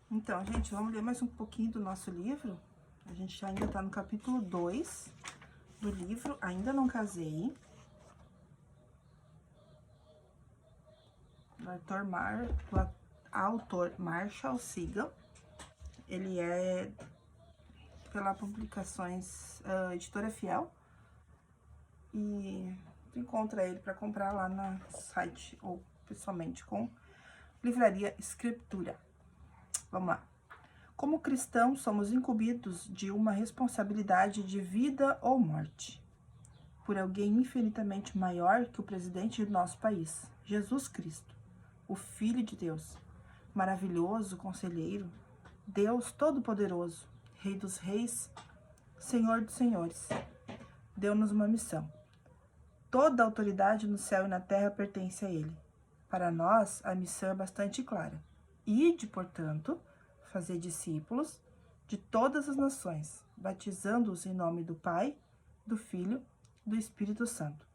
Então, gente, vamos ler mais um pouquinho do nosso livro. A gente ainda tá no capítulo 2 do livro Ainda Não Casei. Do autor Marshall Segal. Ele é pela Publicações Editora Fiel. E tu encontra ele para comprar lá no site ou pessoalmente com Livraria Escritura. Vamos lá. Como cristãos, somos incumbidos de uma responsabilidade de vida ou morte, por alguém infinitamente maior que o presidente do nosso país, Jesus Cristo, o Filho de Deus, maravilhoso conselheiro, Deus Todo-Poderoso, Rei dos Reis, Senhor dos Senhores. Deu-nos uma missão. Toda a autoridade no céu e na terra pertence a Ele. Para nós, a missão é bastante clara. Ide, portanto, fazer discípulos de todas as nações, batizando-os em nome do Pai, do Filho, do Espírito Santo,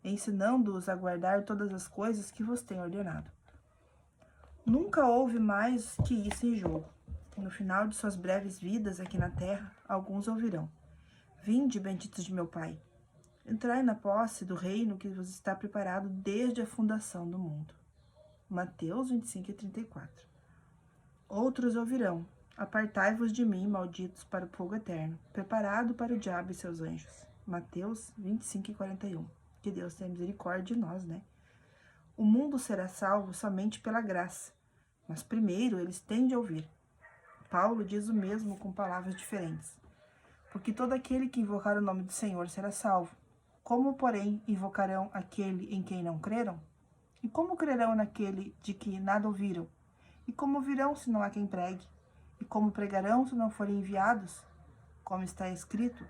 ensinando-os a guardar todas as coisas que vos tenho ordenado. Nunca houve mais que isso em jogo. No final de suas breves vidas aqui na terra, alguns ouvirão: Vinde, benditos de meu Pai, entrai na posse do reino que vos está preparado desde a fundação do mundo. Mateus 25:34. Outros ouvirão: Apartai-vos de mim, malditos, para o fogo eterno, preparado para o diabo e seus anjos. Mateus 25:41. Que Deus tenha misericórdia de nós, né? O mundo será salvo somente pela graça, mas primeiro eles têm de ouvir. Paulo diz o mesmo com palavras diferentes. Porque todo aquele que invocar o nome do Senhor será salvo. Como, porém, invocarão aquele em quem não creram? E como crerão naquele de que nada ouviram? E como virão se não há quem pregue? E como pregarão se não forem enviados? Como está escrito,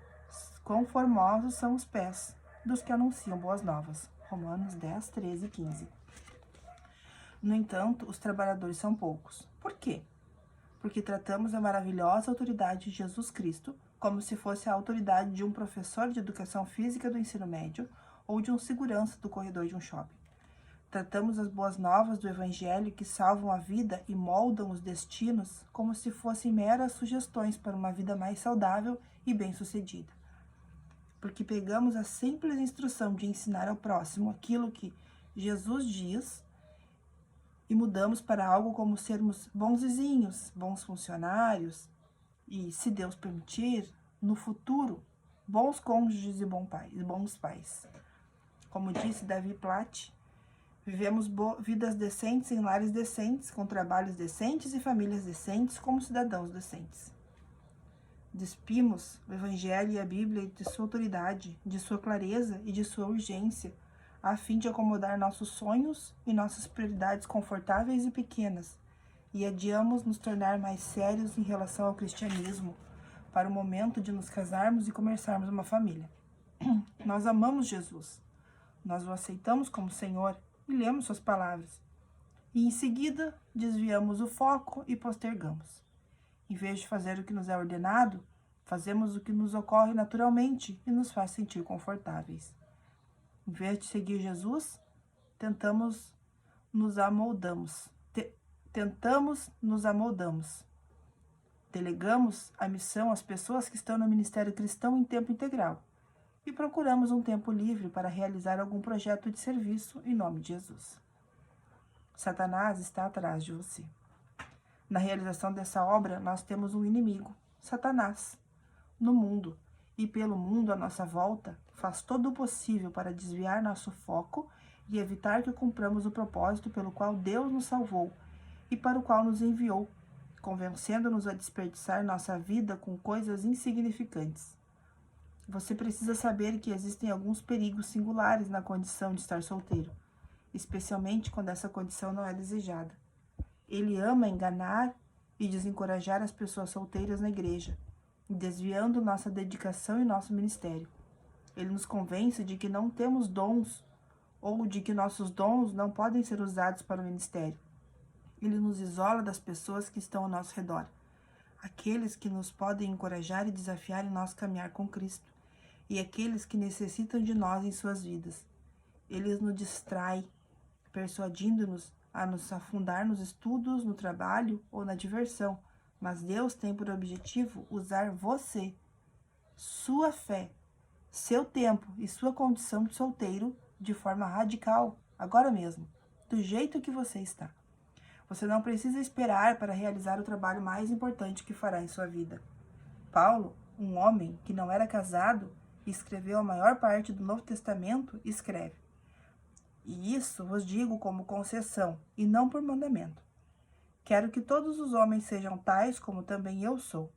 quão formosos são os pés dos que anunciam boas novas. Romanos 10, 13 e 15. No entanto, os trabalhadores são poucos. Por quê? Porque tratamos a maravilhosa autoridade de Jesus Cristo como se fosse a autoridade de um professor de educação física do ensino médio ou de um segurança do corredor de um shopping. Tratamos as boas novas do Evangelho que salvam a vida e moldam os destinos como se fossem meras sugestões para uma vida mais saudável e bem-sucedida. Porque pegamos a simples instrução de ensinar ao próximo aquilo que Jesus diz e mudamos para algo como sermos bons vizinhos, bons funcionários e, se Deus permitir, no futuro, bons cônjuges e bons pais. Como disse Davi Platt, vivemos vidas decentes em lares decentes, com trabalhos decentes e famílias decentes, como cidadãos decentes. Despimos o Evangelho e a Bíblia de sua autoridade, de sua clareza e de sua urgência, a fim de acomodar nossos sonhos e nossas prioridades confortáveis e pequenas, e adiamos nos tornar mais sérios em relação ao cristianismo, para o momento de nos casarmos e começarmos uma família. Nós amamos Jesus, nós o aceitamos como Senhor e lemos suas palavras, e em seguida desviamos o foco e postergamos. Em vez de fazer o que nos é ordenado, fazemos o que nos ocorre naturalmente e nos faz sentir confortáveis. Em vez de seguir Jesus, tentamos nos amoldamos. Delegamos a missão às pessoas que estão no ministério cristão em tempo integral e procuramos um tempo livre para realizar algum projeto de serviço em nome de Jesus. Satanás está atrás de você. Na realização dessa obra, nós temos um inimigo, Satanás, no mundo, e pelo mundo à nossa volta, faz todo o possível para desviar nosso foco e evitar que cumpramos o propósito pelo qual Deus nos salvou e para o qual nos enviou, convencendo-nos a desperdiçar nossa vida com coisas insignificantes. Você precisa saber que existem alguns perigos singulares na condição de estar solteiro, especialmente quando essa condição não é desejada. Ele ama enganar e desencorajar as pessoas solteiras na igreja, desviando nossa dedicação e nosso ministério. Ele nos convence de que não temos dons ou de que nossos dons não podem ser usados para o ministério. Ele nos isola das pessoas que estão ao nosso redor, aqueles que nos podem encorajar e desafiar em nosso caminhar com Cristo, e aqueles que necessitam de nós em suas vidas. Ele nos distrai, persuadindo-nos a nos afundar nos estudos, no trabalho ou na diversão, mas Deus tem por objetivo usar você, sua fé, seu tempo e sua condição de solteiro de forma radical, agora mesmo, do jeito que você está. Você não precisa esperar para realizar o trabalho mais importante que fará em sua vida. Paulo, um homem que não era casado e escreveu a maior parte do Novo Testamento, escreve: "E isso vos digo como concessão, e não por mandamento. Quero que todos os homens sejam tais como também eu sou.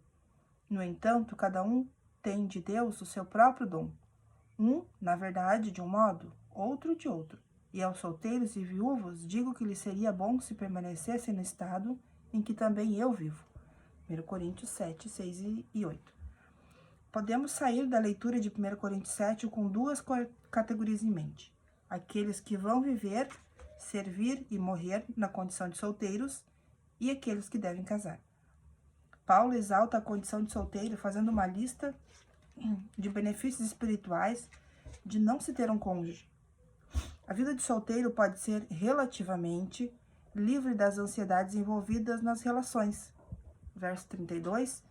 No entanto, cada um tem de Deus o seu próprio dom. Um, na verdade, de um modo, outro de outro. E aos solteiros e viúvos digo que lhes seria bom se permanecessem no estado em que também eu vivo." 1 Coríntios 7, 6 e 8. Podemos sair da leitura de 1 Coríntios 7 com duas categorias em mente: aqueles que vão viver, servir e morrer na condição de solteiros, e aqueles que devem casar. Paulo exalta a condição de solteiro fazendo uma lista de benefícios espirituais de não se ter um cônjuge. A vida de solteiro pode ser relativamente livre das ansiedades envolvidas nas relações, verso 32,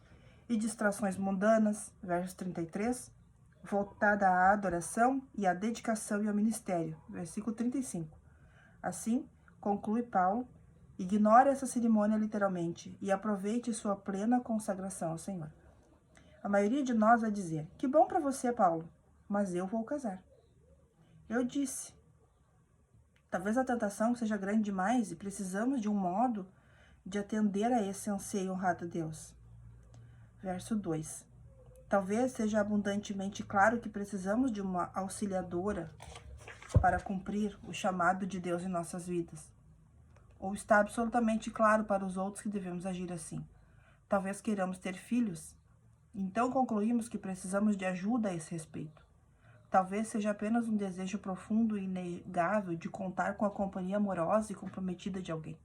e distrações mundanas, verso 33, voltada à adoração e à dedicação e ao ministério, versículo 35. Assim, conclui Paulo, ignore essa cerimônia literalmente e aproveite sua plena consagração ao Senhor. A maioria de nós vai dizer: "Que bom para você, Paulo, mas eu vou casar." Eu disse: talvez a tentação seja grande demais e precisamos de um modo de atender a esse anseio honrado a Deus. Verso 2. Talvez seja abundantemente claro que precisamos de uma auxiliadora para cumprir o chamado de Deus em nossas vidas. Ou está absolutamente claro para os outros que devemos agir assim. Talvez queiramos ter filhos, então concluímos que precisamos de ajuda a esse respeito. Talvez seja apenas um desejo profundo e inegável de contar com a companhia amorosa e comprometida de alguém.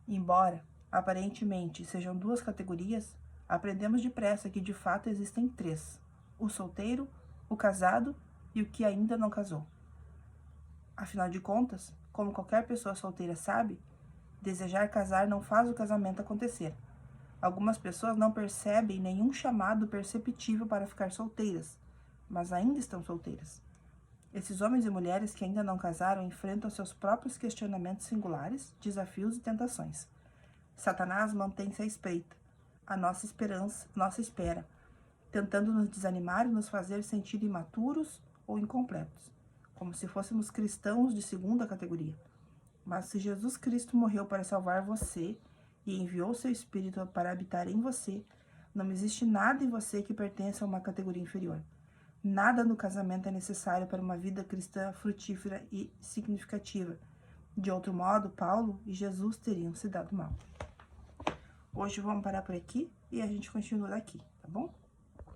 Embora, aparentemente, sejam duas categorias, aprendemos depressa que de fato existem três: o solteiro, o casado e o que ainda não casou. Afinal de contas, como qualquer pessoa solteira sabe, desejar casar não faz o casamento acontecer. Algumas pessoas não percebem nenhum chamado perceptível para ficar solteiras, mas ainda estão solteiras. Esses homens e mulheres que ainda não casaram enfrentam seus próprios questionamentos singulares, desafios e tentações. Satanás mantém-se à espreita, a nossa espera, tentando nos desanimar e nos fazer sentir imaturos ou incompletos, como se fôssemos cristãos de segunda categoria. Mas se Jesus Cristo morreu para salvar você e enviou seu Espírito para habitar em você, não existe nada em você que pertença a uma categoria inferior. Nada no casamento é necessário para uma vida cristã frutífera e significativa. De outro modo, Paulo e Jesus teriam se dado mal. Hoje vamos parar por aqui e a gente continua daqui, tá bom?